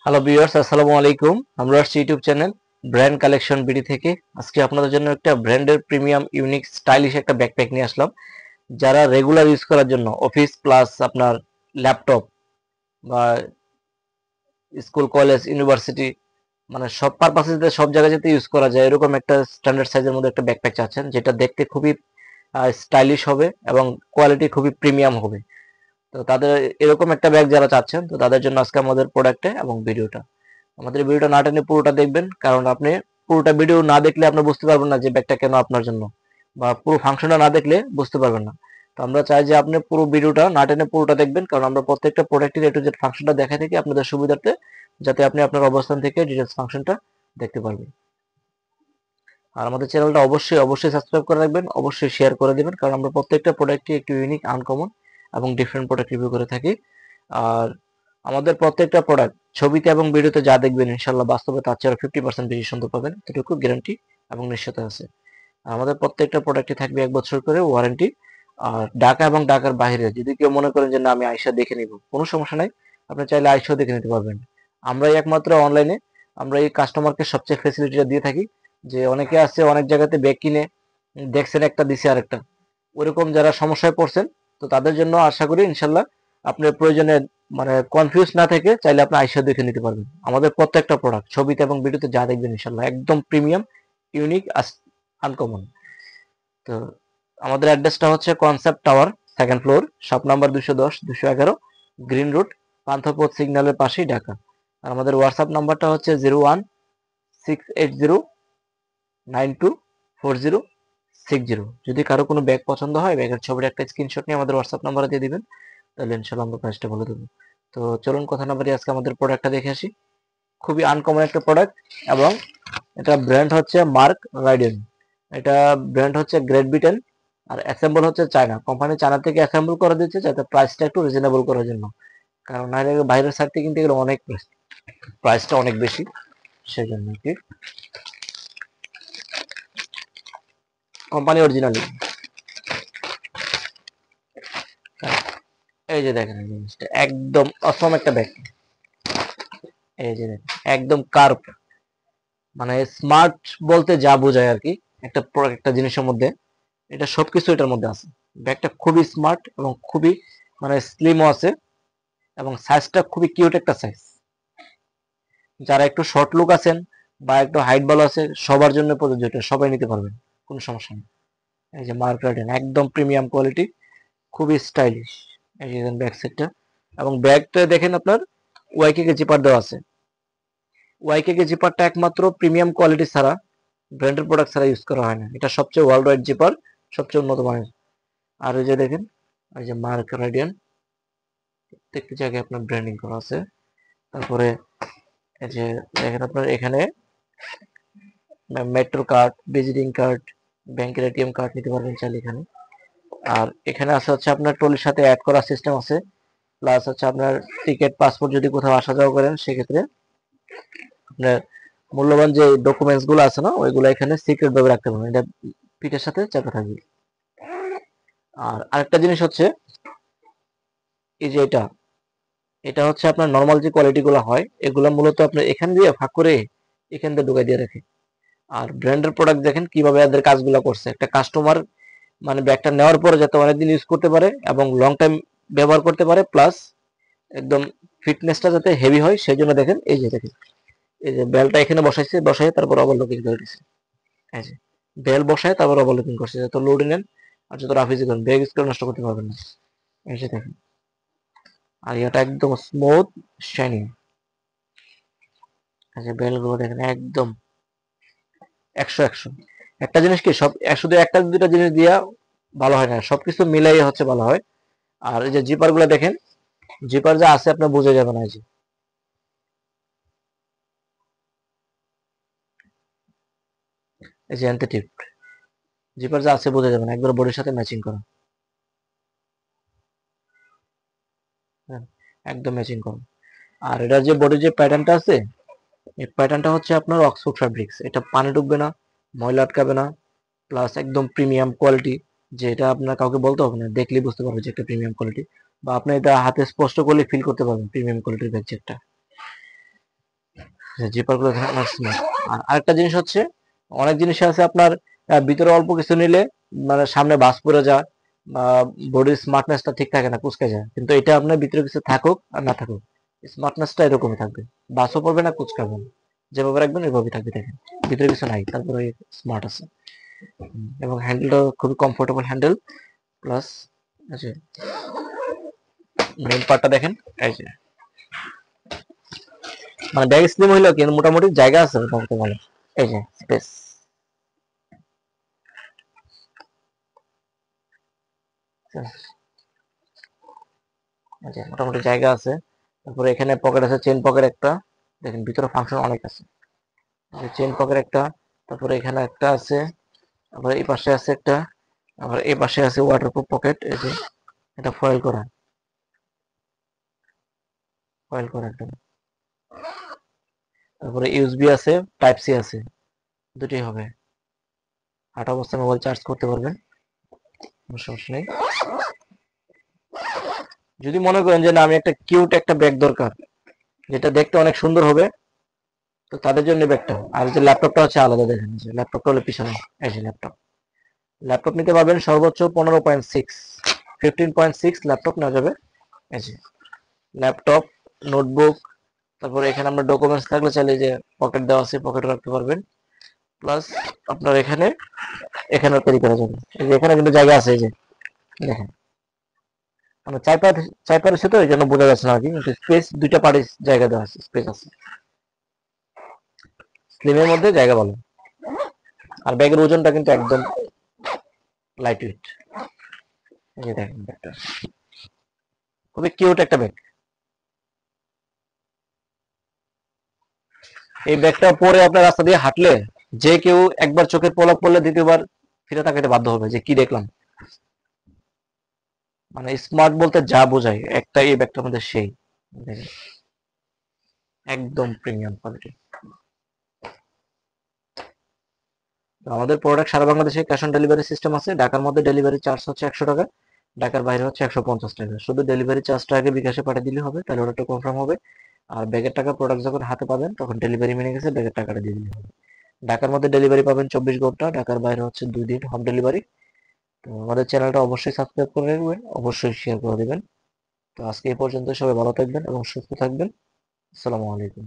Hello viewers, আসসালামু আলাইকুম। আমরা আসছি YouTube channel brand collection BD থেকে। আজকে আপনাদের জন্য একটা ব্র্যান্ডের প্রিমিয়াম ইউনিক স্টাইলিশ একটা ব্যাকপ্যাক নিয়ে আসলাম, যারা রেগুলার ইউজ করার জন্য অফিস প্লাস আপনার ল্যাপটপ বা স্কুল কলেজ ইউনিভার্সিটি মানে সব পারপাসে সব জায়গায় যাতে ইউজ করা যায় এরকম একটা স্ট্যান্ডার্ড সাইজের মধ্যে একটা ব্যাকপ্যাক চাচ্ছেন, যেটা দেখতে খুবই স্টাইলিশ হবে এবং কোয়ালিটি খুবই প্রিমিয়াম হবে। তো তাদের এরকম একটা ব্যাগ যারা চাচ্ছেন, তো তাদের জন্য আজকে আমাদের প্রোডাক্টে এবং ভিডিওটা, আমাদের ভিডিওটা না টেনে পুরোটা দেখবেন, কারণ আপনি পুরোটা ভিডিও না দেখলে আপনি বুঝতে পারবেন না যে ব্যাগটা কেন আপনার জন্য, বা পুরো ফাংশনটা না দেখলে বুঝতে পারবেন না। তো আমরা চাই যে আপনি পুরো ভিডিওটা না টেনে পুরোটা দেখবেন, কারণ আমরা প্রত্যেকটা প্রোডাক্টের এ টু জেড ফাংশনটা দেখাই থাকি আপনাদের সুবিধার্থে, যাতে আপনি আপনার অবস্থান থেকে ডিটেলস ফাংশনটা দেখতে পারবেন। আর আমাদের চ্যানেলটা অবশ্যই অবশ্যই সাবস্ক্রাইব করে রাখবেন, অবশ্যই শেয়ার করে দেবেন, কারণ আমরা প্রত্যেকটা প্রোডাক্টই একটু ইউনিক, আনকমন এবং ডিফারেন্ট প্রোডাক্ট রিভিউ করে থাকি। আর আমাদের প্রত্যেকটা প্রোডাক্ট ছবিতে এবং ভিডিওতে যা দেখবেন ইনশাল্লাহ বাস্তবে তার চেয়ে 50% বেশি সুন্দর পাবেন, এটুকু গ্যারান্টি এবং নিশ্চয়তা আছে। আর আমাদের প্রত্যেকটা প্রোডাক্টে থাকবে 1 বছর করে ওয়ারেন্টি। আর ঢাকা এবং ঢাকার বাইরে যদি কেউ মনে করেন যে না আমি আইসা দেখে নিব, কোনো সমস্যা নাই, আপনি চাইলে আইসাও দেখে নিতে পারবেন। আমরাই একমাত্র অনলাইনে আমরা এই কাস্টমারকে সবচেয়ে ফেসিলিটিটা দিয়ে থাকি। যে অনেকে আছে অনেক জায়গাতে ব্যাগ কিনে দেখছেন একটা দিছে আরেকটা, ওরকম যারা সমস্যায় পড়ছেন, তো তাদের জন্য আশা করি ইনশাল্লাহ আপনার প্রয়োজনে মানে কনফিউজ না থেকে চাইলে আপনি আইসা দেখে নিতে পারবেন। আমাদের প্রত্যেকটা প্রোডাক্ট ছবিতে এবং ভিডিওতে যা দেখবেন ইনশাল্লাহ একদম প্রিমিয়াম, ইউনিক, আনকমন। তো আমাদের অ্যাড্রেসটা হচ্ছে concept tower, second floor, shop number 210-211, green road, Panthapath সিগন্যালের পাশেই, ঢাকা। আর আমাদের হোয়াটসঅ্যাপ নাম্বারটা হচ্ছে 0168092406। যদি কারো কোনো ব্যাগ পছন্দ হয়, ব্যাগের ছবির একটা স্ক্রিনশট নিয়ে আমাদের হোয়াটসঅ্যাপ নাম্বারে দিয়ে দিবেন, তাহলে ইনশাল্লাহ আমরা প্রাইসটা বলে দেবো। তো চলুন কথা না বাড়িয়ে আজকে আমাদের প্রোডাক্টটা দেখে আসি। খুবই আনকমন একটা প্রোডাক্ট, এবং এটা ব্র্যান্ড হচ্ছে মার্ক রাইডেন, এটা ব্র্যান্ড হচ্ছে গ্রেট ব্রিটেন, আর অ্যাসেম্বল হচ্ছে চায়না কোম্পানি, চায়না থেকে অ্যাসেম্বল করে দিচ্ছে যাতে প্রাইসটা একটু রিজনেবল করার জন্য, কারণ নাহলে বাইরের সাইড থেকে কিনতে গেলে অনেক প্রাইসটা অনেক বেশি, সেই জন্য কি কোম্পানি অরিজিনালি। এই যে দেখেন এই জিনিসটা একদম অসম একটা ব্যাগ। এই যে দেখেন একদম কার্ভ, মানে স্মার্ট বলতে যা বোঝায় আর কি, একটা একটা জিনিসের মধ্যে এটা সবকিছু এটার মধ্যে আছে। ব্যাগটা খুবই স্মার্ট এবং খুবই মানে স্লিমও আছে, এবং সাইজটা খুবই কিউট একটা সাইজ। যারা একটু শর্ট লুক আছেন বা একটু হাইট ভালো আছে সবার জন্য প্রযোজ্য, এটা সবাই নিতে পারবেন, কোনো সমস্যা নেই। এই যে মার্ক রাইডেন একদম প্রিমিয়াম কোয়ালিটি, খুবই স্টাইলিশ। এই যে ব্যাক সাইডটা, এবং ব্যাগটা দেখেন আপনার ওয়াইকে জিপার দেওয়া আছে। ওয়াইকে জিপারটা একমাত্র প্রিমিয়াম কোয়ালিটি ছাড়া, ব্র্যান্ডেড প্রোডাক্ট ছাড়া ইউজ করা হয় না, এটা সবচেয়ে ওয়ার্ল্ড ওয়াইড জিপার, সবচেয়ে উন্নত মানের। আর এই যে দেখেন এই যে মার্ক রাইডিয়ান, প্রত্যেকটি জায়গায় আপনার ব্র্যান্ডিং করা আছে। তারপরে এই যে দেখেন আপনার এখানে মেট্রো কার্ড, ভিজিটিং কার্ড, ব্যাংকের এটিএম কার্ড নিতে পারবেন চাইলে এখানে। আর এখানে আছে হচ্ছে আপনার ট্রলির সাথে অ্যাড করার সিস্টেম আছে, প্লাস হচ্ছে আপনার টিকিট, পাসপোর্ট যদি কোথাও আসা যাওয়া করেন সেক্ষেত্রে আপনার মূল্যবান যে ডকুমেন্টস গুলো আছে না, ওইগুলো এখানে সিক্রেট ভাবে রাখতে পারবেন, এটা পিঠের সাথে চাপা থাকবে। আর আরেকটা জিনিস হচ্ছে এই যে এটা, এটা হচ্ছে আপনার নর্মাল যে কোয়ালিটি গুলো হয় এগুলো মূলত আপনার এখান দিয়ে ফাঁক করে এখান দিয়ে ঢুকাই দিয়ে রাখে। আর ব্র্যান্ডের প্রোডাক্ট দেখেন কিভাবে এদের কাজগুলো করছে, একটা কাস্টমার মানে ব্যাগটা নেওয়ার পরে যাতে অনেকদিন ইউজ করতে পারে এবং লং টাইম ব্যবহার করতে পারে, প্লাস একদম ফিটনেসটা যাতে হেভি হয় সেই জন্য দেখেন এই যে দেখেন এই যে বেলটা এখানে বসাইছে, বসাই তারপর ওভারলকিং করে দিচ্ছে। এই যে বেল বসায় তারপর ওভারলকিং করছে, যত লোড নেন আর যত রাফিজি করেন ব্যাগ স্ক্রু নষ্ট করতে পারবেন না। এই যে দেখেন, আর এটা একদম স্মুথ শাইনিং। এই যে বেল গুলো দেখেন একদম 100-100। একটা জিনিস কি সব শুধু একটা দুটা জিনিস দিয়া ভালো হয় না, সবকিছু মিলাই হচ্ছে ভালো হয়। আর এই যে জিপার গুলো দেখেন, জিপার যা আছে আপনার বুঝে যাবে না। এই যে অ্যান্টিটিপ জিপার যা আছে বোঝা যাবে না, একবার বডির সাথে ম্যাচিং করা। হ্যাঁ, একদম ম্যাচিং করা। আর এটার যে বডির যে প্যাটার্নটা আছে, এই প্যাটার্নটা হচ্ছে আপনার অক্সফোর্ড ফ্যাব্রিক্স, এটা পানি ঢুকবে না, ময়লা আটকাবে না, প্লাস একদম প্রিমিয়াম কোয়ালিটি, যে এটা আপনার কাউকে বলতে হবে না, দেখলেই বুঝতে পারবে যে একটা প্রিমিয়াম কোয়ালিটি, বা আপনি এটা হাতে স্পষ্ট করলে ফিল করতে পারবেন প্রিমিয়াম কোয়ালিটির ব্যাগ একটা। জিপার গুলো দেখেন অনেক স্মার্ট। আর আরেকটা জিনিস হচ্ছে, অনেক জিনিস আছে আপনার ভিতরে অল্প কিছু নিলে মানে সামনে বাস পড়ে যায় বা বডির স্মার্টনেসটা ঠিক থাকে না, কুচকে যায়। কিন্তু এটা আপনার ভিতরে কিছু থাকুক আর না থাকুক, স্মার্টনেসটা এরকমই থাকবে, বাসও পড়বে না, কুচকাবে না। যেভাবে রাখবেন এভাবেই থাকবে, দেখেন ভিতরে কিছু নাই, তারপরে স্মার্ট আছে। এবং হ্যান্ডেলটা খুবই কমফোর্টেবল হ্যান্ডেল। প্লাস আছে মেইন পার্টটা দেখেন, এই যে মানে ব্যাগ স্লিম হইলেও কিন্তু মোটামুটি জায়গা আছে মোটামুটি ভালো। এই যে স্পেস, এই যে মোটামুটি জায়গা আছে। তারপরে এখানে পকেট আছে, চেইন পকেট একটা, দেখেন ভিতরে ফাংশন অনেক আছে। চেইন পকেট একটা, তারপরে এখানে একটা আছে, তারপরে এই পাশে আছে একটা, আবার এই পাশে আছে ওয়াটারপ্রুফ পকেট। এই যে এটা ফয়েল করা, ফয়েল করা একদম। তারপরে ইউএসবি আছে, টাইপ সি আছে, দুটি হবে। হাঁটা অবস্থায় মোবাইল চার্জ করতে পারবেন, কোনো সমস্যা নেই। যদি মনে করেন যে না আমি একটা কিউট একটা ব্যাগ দরকার, যেটা দেখতে অনেক সুন্দর হবে, তো তাদের জন্য ব্যাগটা। আর যে ল্যাপটপটা হচ্ছে আলাদা, দেখেন যে ল্যাপটপটা হলো পিছনে, এই যে ল্যাপটপ। ল্যাপটপ নিতে পারবেন সর্বোচ্চ 15.6, 15.6 ল্যাপটপ নেওয়া যাবে। এই যে ল্যাপটপ, নোটবুক, তারপরে এখানে আমরা ডকুমেন্টস থাকলে চাইলে যে পকেট দেওয়া আছে, পকেটে রাখতে পারবেন। প্লাস আপনার এখানে এখানেও ক্যারি করা যাবে। এই যে এখানে কিন্তু জায়গা আছে, এই যে দেখেন আমরা চার পার তো এই জন্য বোঝা যাচ্ছে না আর কি, কিন্তু স্পেস দুইটা পার্টি জায়গা দেওয়া আছে, স্পেস আছে, স্লিমের মধ্যে জায়গা ভালো। আর ব্যাগের ওজনটা কিন্তু একদম লাইট ওয়েট। এই যে দেখেন ব্যাগটা খুবই কিউট একটা ব্যাগ। এই ব্যাগটা পরে আপনার রাস্তা দিয়ে হাঁটলে যে কেউ একবার চোখের পলক পড়লে দ্বিতীয়বার ফিরে তাকাতে বাধ্য হবে যে কি দেখলাম। মানে স্মার্ট বলতে যা বোঝায় একটা এই ব্যাগটার মধ্যে সেই, দেখেন একদম প্রিমিয়াম কোয়ালিটি। তো আমাদের প্রোডাক্ট সারা বাংলাদেশে ক্যাশ অন ডেলিভারি সিস্টেম আছে। ঢাকার মধ্যে ডেলিভারি চার্জ হচ্ছে 100 টাকা, ঢাকার বাইরে হচ্ছে 150 টাকা। শুধু ডেলিভারি চার্জটা আগে বিকাশে পাঠিয়ে দিলে হবে, তাহলে ওটা কনফার্ম হবে। আর ব্যাগের টাকা প্রোডাক্ট যখন হাতে পাবেন তখন ডেলিভারি মেনে গেছে, ব্যাগের টাকাটা দিয়ে দিলে হবে। ঢাকার মধ্যে ডেলিভারি পাবেন 24 ঘন্টা, ঢাকার বাইরে হচ্ছে 2 দিন হোম ডেলিভারি। তো আমাদের চ্যানেলটা অবশ্যই সাবস্ক্রাইব করে রাখবেন, অবশ্যই শেয়ার করে দেবেন। তো আজকে এই পর্যন্ত, সবাই ভালো থাকবেন এবং সুস্থ থাকবেন। আসসালামু আলাইকুম।